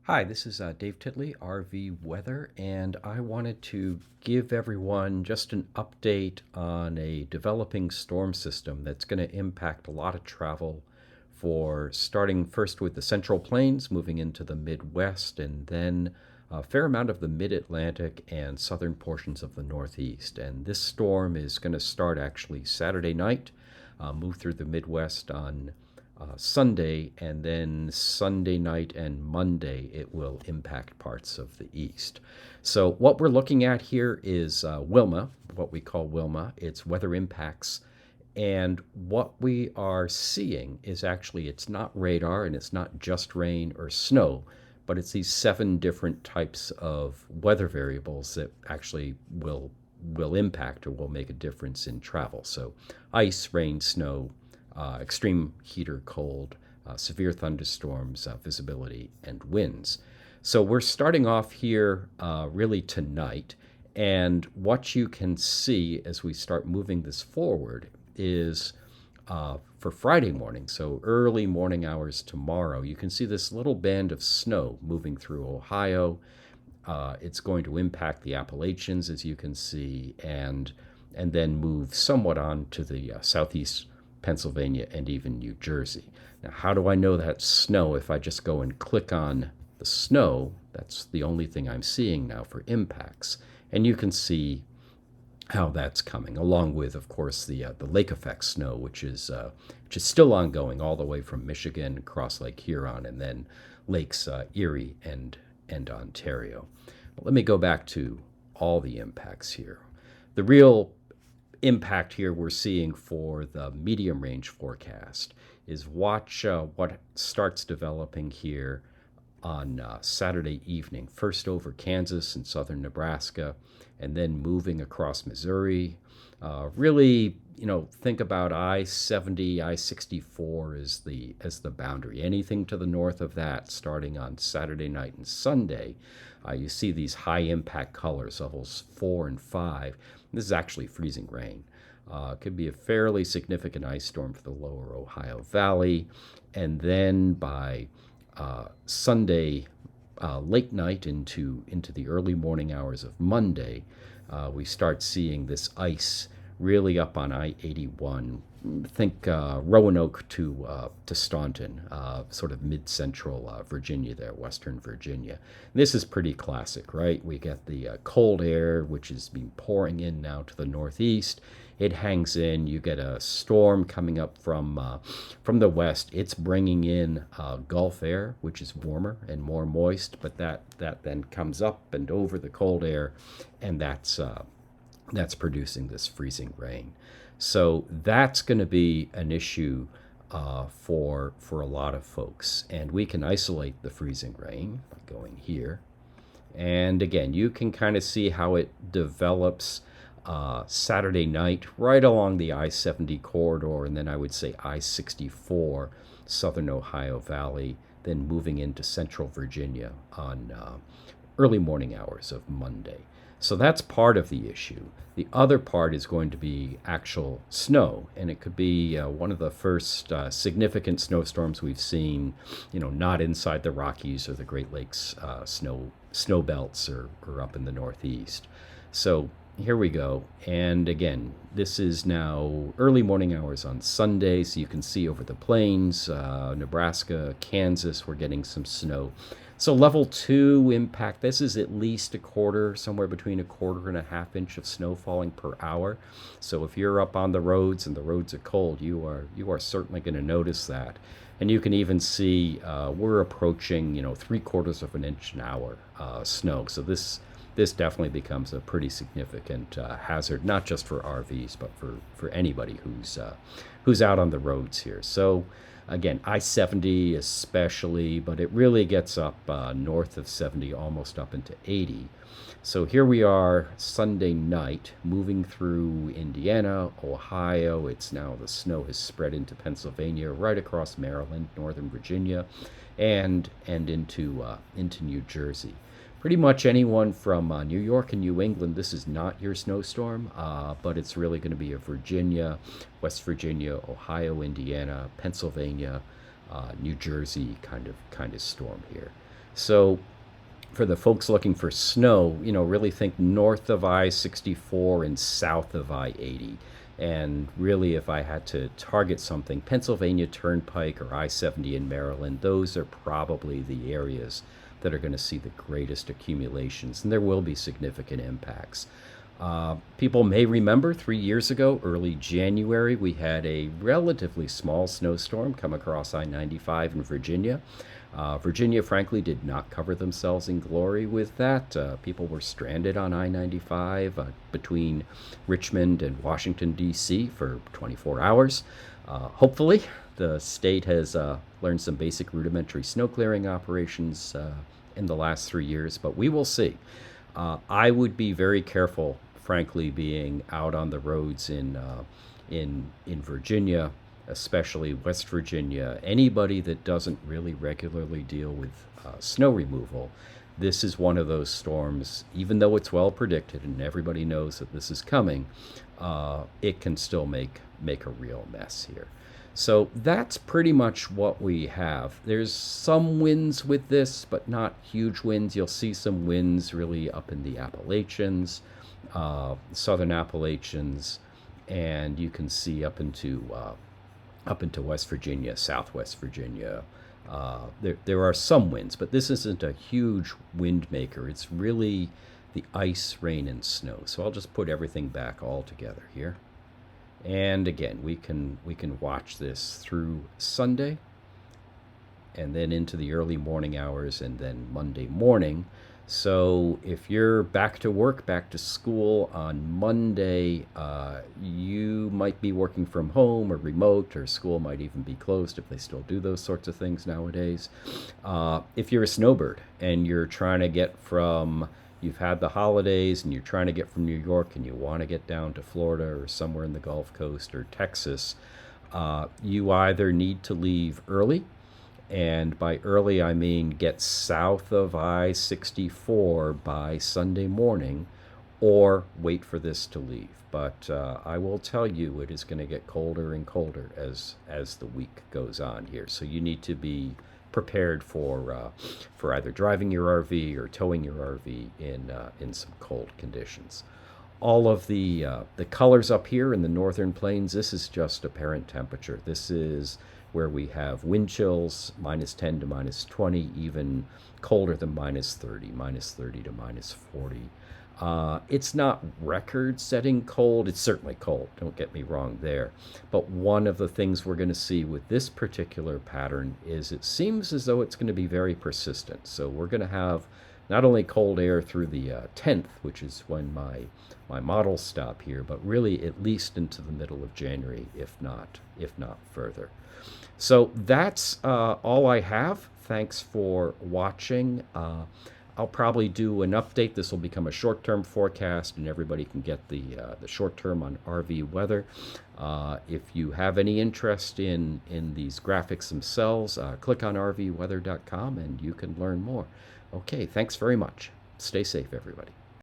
Hi, this is Dave Titley, RV Weather, and I wanted to give everyone just an update on a developing storm system that's going to impact a lot of travel for starting first with the Central Plains, moving into the Midwest, and then a fair amount of the Mid-Atlantic and southern portions of the Northeast. And this storm is going to start actually Saturday night, move through the Midwest on Sunday, and then Sunday night and Monday it will impact parts of the east. So what we're looking at here is Wilma, what we call Wilma. It's weather impacts. And what we are seeing is actually it's not radar and it's not just rain or snow, but it's these 7 different types of weather variables that actually will impact or will make a difference in travel. So ice, rain, snow, extreme heat or cold, severe thunderstorms, visibility, and winds. So we're starting off here really tonight. And what you can see as we start moving this forward is for Friday morning, so early morning hours tomorrow, you can see this little band of snow moving through Ohio. It's going to impact the Appalachians, as you can see, and then move somewhat on to the southeast Pennsylvania and even New Jersey. Now, how do I know that's snow? If I just go and click on the snow, that's the only thing I'm seeing now for impacts. And you can see how that's coming, along with, of course, the lake effect snow, which is still ongoing all the way from Michigan across Lake Huron and then lakes Erie and Ontario. But let me go back to all the impacts here. The real impact here we're seeing for the medium range forecast is watch what starts developing here on Saturday evening, first over Kansas and southern Nebraska, and then moving across Missouri. Really, think about I-70, I-64 as the boundary. Anything to the north of that, starting on Saturday night and Sunday, you see these high impact colors, levels 4 and 5. This is actually freezing rain. Could be a fairly significant ice storm for the lower Ohio Valley. And then by Sunday late night into the early morning hours of Monday, we start seeing this ice really up on I-81. Think Roanoke to Staunton, sort of mid-central Virginia there, western Virginia. This is pretty classic, right? We get the cold air, which is being pouring in now to the northeast. It hangs in. You get a storm coming up from the west. It's bringing in Gulf air, which is warmer and more moist, but that then comes up and over the cold air, and that's producing this freezing rain. So that's going to be an issue for a lot of folks. And we can isolate the freezing rain by going here. And again, you can kind of see how it develops Saturday night right along the I-70 corridor, and then I would say I-64, southern Ohio Valley, then moving into central Virginia on early morning hours of Monday. So that's part of the issue. The other part is going to be actual snow, and it could be one of the first significant snowstorms we've seen, not inside the Rockies or the Great Lakes snow belts or up in the Northeast. So here we go. And again, this is now early morning hours on Sunday, so you can see over the plains, Nebraska, Kansas, we're getting some snow. So level 2 impact, this is at least a quarter, somewhere between a quarter and a half inch of snow falling per hour. So if you're up on the roads and the roads are cold, you are certainly going to notice that. And you can even see we're approaching 3/4 of an inch an hour snow. So this definitely becomes a pretty significant hazard, not just for RVs, but for anybody who's out on the roads here. So again, I-70 especially, but it really gets up north of 70, almost up into 80. So here we are Sunday night, moving through Indiana, Ohio. It's now the snow has spread into Pennsylvania, right across Maryland, northern Virginia, and into New Jersey. Pretty much anyone from New York and New England, this is not your snowstorm, but it's really going to be a Virginia, West Virginia, Ohio, Indiana, Pennsylvania, New Jersey kind of storm here. So for the folks looking for snow, really think north of I-64 and south of I-80. And really, if I had to target something, Pennsylvania Turnpike or I-70 in Maryland, those are probably the areas that are going to see the greatest accumulations, and there will be significant impacts. People may remember 3 years ago, early January, we had a relatively small snowstorm come across I 95 in Virginia. Virginia, frankly, did not cover themselves in glory with that. People were stranded on I 95 between Richmond and Washington, D.C. for 24 hours. Hopefully, the state has learned some basic rudimentary snow clearing operations in the last 3 years, but we will see. I would be very careful, frankly, being out on the roads in Virginia, especially West Virginia. Anybody that doesn't really regularly deal with snow removal, this is one of those storms. Even though it's well predicted and everybody knows that this is coming, it can still make a real mess here. So that's pretty much what we have. There's some winds with this, but not huge winds. You'll see some winds really up in the Appalachians, southern Appalachians, and you can see up into West Virginia, Southwest Virginia. There are some winds, but this isn't a huge wind maker. It's really the ice, rain, and snow. So I'll just put everything back all together here. And again, we can watch this through Sunday and then into the early morning hours and then Monday morning. So if you're back to work, back to school on Monday, you might be working from home or remote, or school might even be closed if they still do those sorts of things nowadays. If you're a snowbird and you're trying to get from you've had the holidays and you're trying to get from New York and you want to get down to Florida or somewhere in the Gulf Coast or Texas, you either need to leave early, and by early I mean get south of I-64 by Sunday morning, or wait for this to leave. But I will tell you, it is going to get colder and colder as the week goes on here. So you need to be prepared for either driving your RV or towing your RV in some cold conditions. All of the colors up here in the northern plains, this is just apparent temperature. This is where we have wind chills, -10 to -20, even colder than -30, -30 to -40. It's not record-setting cold. It's certainly cold, don't get me wrong there. But one of the things we're going to see with this particular pattern is it seems as though it's going to be very persistent. So we're going to have not only cold air through the 10th, which is when my models stop here, but really at least into the middle of January, if not further. So that's all I have. Thanks for watching. I'll probably do an update. This will become a short-term forecast, and everybody can get the short-term on RV weather. If you have any interest in these graphics themselves, click on rvweather.com and you can learn more. Okay, thanks very much. Stay safe, everybody.